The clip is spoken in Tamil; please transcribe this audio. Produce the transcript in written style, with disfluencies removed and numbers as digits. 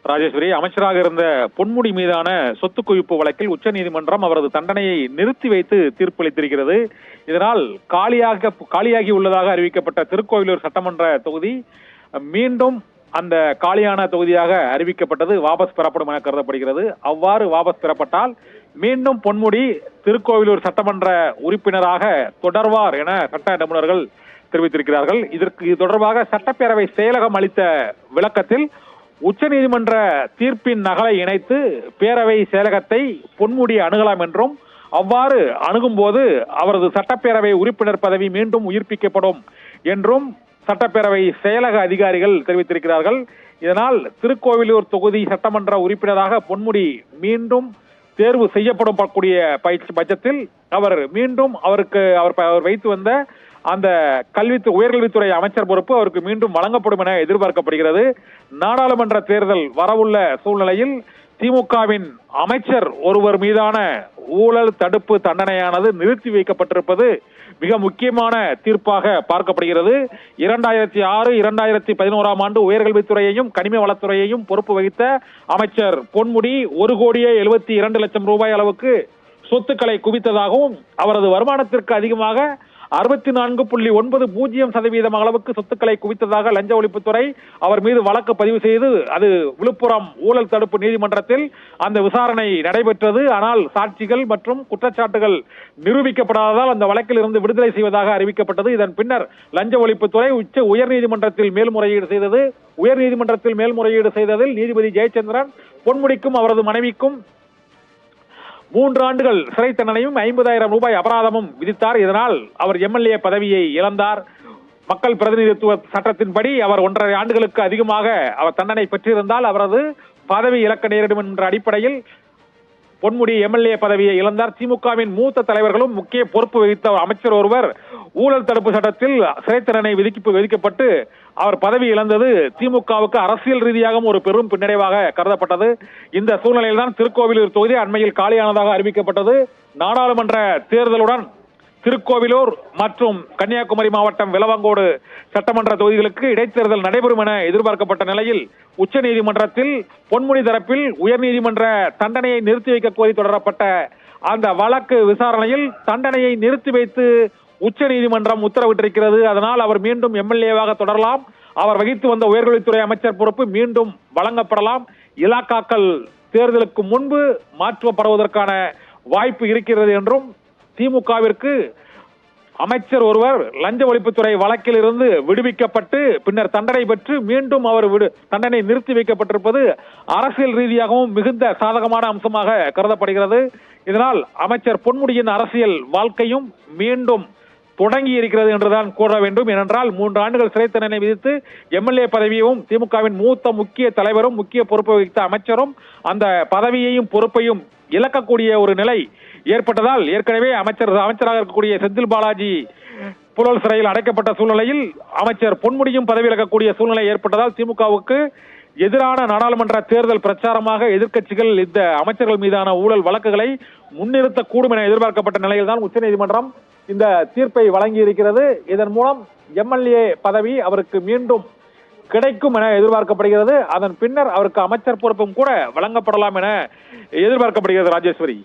ராஜேஸ்வரி, அமைச்சராக இருந்த பொன்முடி மீதான சொத்து குவிப்பு வழக்கில் உச்சநீதிமன்றம் அவரது தண்டனையை நிறுத்தி வைத்து தீர்ப்பளித்திருக்கிறது. இதனால் காலியாகி உள்ளதாக அறிவிக்கப்பட்ட திருக்கோவிலூர் சட்டமன்ற தொகுதி மீண்டும் அந்த காலியான தொகுதியாக அறிவிக்கப்பட்டது வாபஸ் பெறப்படும் என கருதப்படுகிறது. அவ்வாறு வாபஸ் பெறப்பட்டால் மீண்டும் பொன்முடி திருக்கோவிலூர் சட்டமன்ற உறுப்பினராக தொடர்வார் என சட்ட நிபுணர்கள் தெரிவித்திருக்கிறார்கள். இது தொடர்பாக சட்டப்பேரவை செயலகம் அளித்த விளக்கத்தில் உச்சநீதிமன்ற தீர்ப்பின் நகலை இணைத்து பேரவை செயலகத்தை பொன்முடி அணுகலாம் என்றும், அவ்வாறு அணுகும் போது அவரது சட்டப்பேரவை உறுப்பினர் பதவி மீண்டும் உயிர்ப்பிக்கப்படும் என்றும் சட்டப்பேரவை செயலக அதிகாரிகள் தெரிவித்திருக்கிறார்கள். இதனால் திருக்கோவிலூர் தொகுதி சட்டமன்ற உறுப்பினராக பொன்முடி மீண்டும் தேர்வு செய்யப்படும் பட்சத்தில் அவர் மீண்டும் அவர் வைத்து வந்த அந்த உயர்கல்வித்துறை அமைச்சர் பொறுப்பு அவருக்கு மீண்டும் வழங்கப்படும் என எதிர்பார்க்கப்படுகிறது. நாடாளுமன்ற தேர்தல் வரவுள்ள சூழ்நிலையில் திமுகவின் அமைச்சர் ஒருவர் மீதான ஊழல் தடுப்பு தண்டனையானது நிறுத்தி வைக்கப்பட்டிருப்பது மிக முக்கியமான தீர்ப்பாக பார்க்கப்படுகிறது. 2006, 2011 ஆண்டு உயர்கல்வித்துறையையும் கனிம வளத்துறையையும் பொறுப்பு வகித்த அமைச்சர் பொன்முடி 1,72,00,000 ரூபாய் அளவுக்கு சொத்துக்களை குவித்ததாகவும் அவரது வருமானத்திற்கு அதிகமாக 64.90% அளவுக்கு சொத்துக்களை குவித்ததாக லஞ்ச ஒழிப்புத்துறை அவர் மீது வழக்கு பதிவு செய்து அது விழுப்புரம் ஊழல் தடுப்பு நீதிமன்றத்தில் அந்த விசாரணை நடைபெற்றது. ஆனால் சாட்சிகள் மற்றும் குற்றச்சாட்டுகள் நிரூபிக்கப்படாததால் அந்த வழக்கில் இருந்து விடுதலை செய்வதாக அறிவிக்கப்பட்டது. இதன் பின்னர் லஞ்ச ஒழிப்புத்துறை உயர்நீதிமன்றத்தில் மேல்முறையீடு செய்தது. உயர்நீதிமன்றத்தில் மேல்முறையீடு செய்ததில் நீதிபதி ஜெயச்சந்திரன் பொன்முடிக்கும் அவரது மனைவிக்கும் 3 ஆண்டுகள் சிறை தண்டனையும் 50,000 ரூபாய் அபராதமும் விதித்தார். இதனால் அவர் எம்எல்ஏ பதவியை இழந்தார். மக்கள் பிரதிநிதித்துவ சட்டத்தின்படி அவர் 1.5 ஆண்டுகளுக்கு அதிகமாக அவர் தண்டனை பெற்றிருந்தால் அவரது பதவி இழக்க நேரிடும் என்ற அடிப்படையில் பொன்முடி எம்எல்ஏ பதவியை இழந்தார். திமுகவின் மூத்த தலைவர்களும் முக்கிய பொறுப்பு வகித்த அமைச்சர் ஒருவர் ஊழல் தடுப்பு சட்டத்தில் சிறை தண்டனை விதிக்கப்பட்டு அவர் பதவி இழந்தது திமுகவுக்கு அரசியல் ரீதியாகவும் ஒரு பெரும் பின்னடைவாக கருதப்பட்டது. இந்த சூழ்நிலையில் தான் திருக்கோவிலூர் தொகுதி அண்மையில் காலியானதாக அறிவிக்கப்பட்டது. நாடாளுமன்ற தேர்தலுடன் திருக்கோவிலூர் மற்றும் கன்னியாகுமரி மாவட்டம் விளவங்கோடு சட்டமன்ற தொகுதிகளுக்கு இடைத்தேர்தல் நடைபெறும் என எதிர்பார்க்கப்பட்ட நிலையில் உச்சநீதிமன்றத்தில் பொன்முடி தரப்பில் உயர்நீதிமன்ற தண்டனையை நிறுத்தி வைக்க கோரி தொடரப்பட்ட அந்த வழக்கு விசாரணையில் தண்டனையை நிறுத்தி வைத்து உச்சநீதிமன்றம் உத்தரவிட்டிருக்கிறது. அதனால் அவர் மீண்டும் எம்எல்ஏவாக தொடரலாம். அவர் வகித்து வந்த உயர்கல்வித்துறை அமைச்சர் பொறுப்பு மீண்டும் வழங்கப்படலாம். இலாக்காக்கள் தேர்தலுக்கு முன்பு மாற்றப்படுவதற்கான வாய்ப்பு இருக்கிறது என்றும், திமுகவிற்கு அமைச்சர் ஒருவர் லஞ்ச ஒழிப்புத்துறை வழக்கில் இருந்து விடுவிக்கப்பட்டு பின்னர் தண்டனை பெற்று மீண்டும் அவர் தண்டனை நிறுத்தி வைக்கப்பட்டிருப்பது அரசியல் ரீதியாகவும் மிகுந்த சாதகமான அம்சமாக கருதப்படுகிறது. இதனால் அமைச்சர் பொன்முடியின் அரசியல் வாழ்க்கையும் மீண்டும் தொடங்கி இருக்கிறது என்றுதான் கூற வேண்டும். ஏனென்றால் 3 ஆண்டுகள் சிறை தண்டனை விதித்து எம்எல்ஏ பதவியையும் திமுகவின் மூத்த முக்கிய தலைவரும் முக்கிய பொறுப்பு வகித்த அமைச்சரும் அந்த பதவியையும் பொறுப்பையும் இழக்கக்கூடிய ஒரு நிலை ஏற்பட்டதால் ஏற்கனவே அமைச்சராக இருக்கக்கூடிய செந்தில் பாலாஜி புழல் சிறையில் அடைக்கப்பட்ட சூழ்நிலையில் அமைச்சர் பொன்முடியும் பதவி இழக்கக்கூடிய சூழ்நிலை ஏற்பட்டதால் திமுகவுக்கு எதிரான நாடாளுமன்ற தேர்தல் பிரச்சாரமாக எதிர்க்கட்சிகள் இந்த அமைச்சர்கள் மீதான ஊழல் வழக்குகளை முன்னிறுத்தக்கூடும் என எதிர்பார்க்கப்பட்ட நிலையில் தான் உச்சநீதிமன்றம் இந்த தீர்ப்பை வழங்கி இருக்கிறது. இதன் மூலம் எம்எல்ஏ பதவி அவருக்கு மீண்டும் கிடைக்கும் என எதிர்பார்க்கப்படுகிறது. அதன் பின்னர் அவருக்கு அமைச்சர் பொறுப்பும் கூட வழங்கப்படலாம் என எதிர்பார்க்கப்படுகிறது. ராஜேஸ்வரி.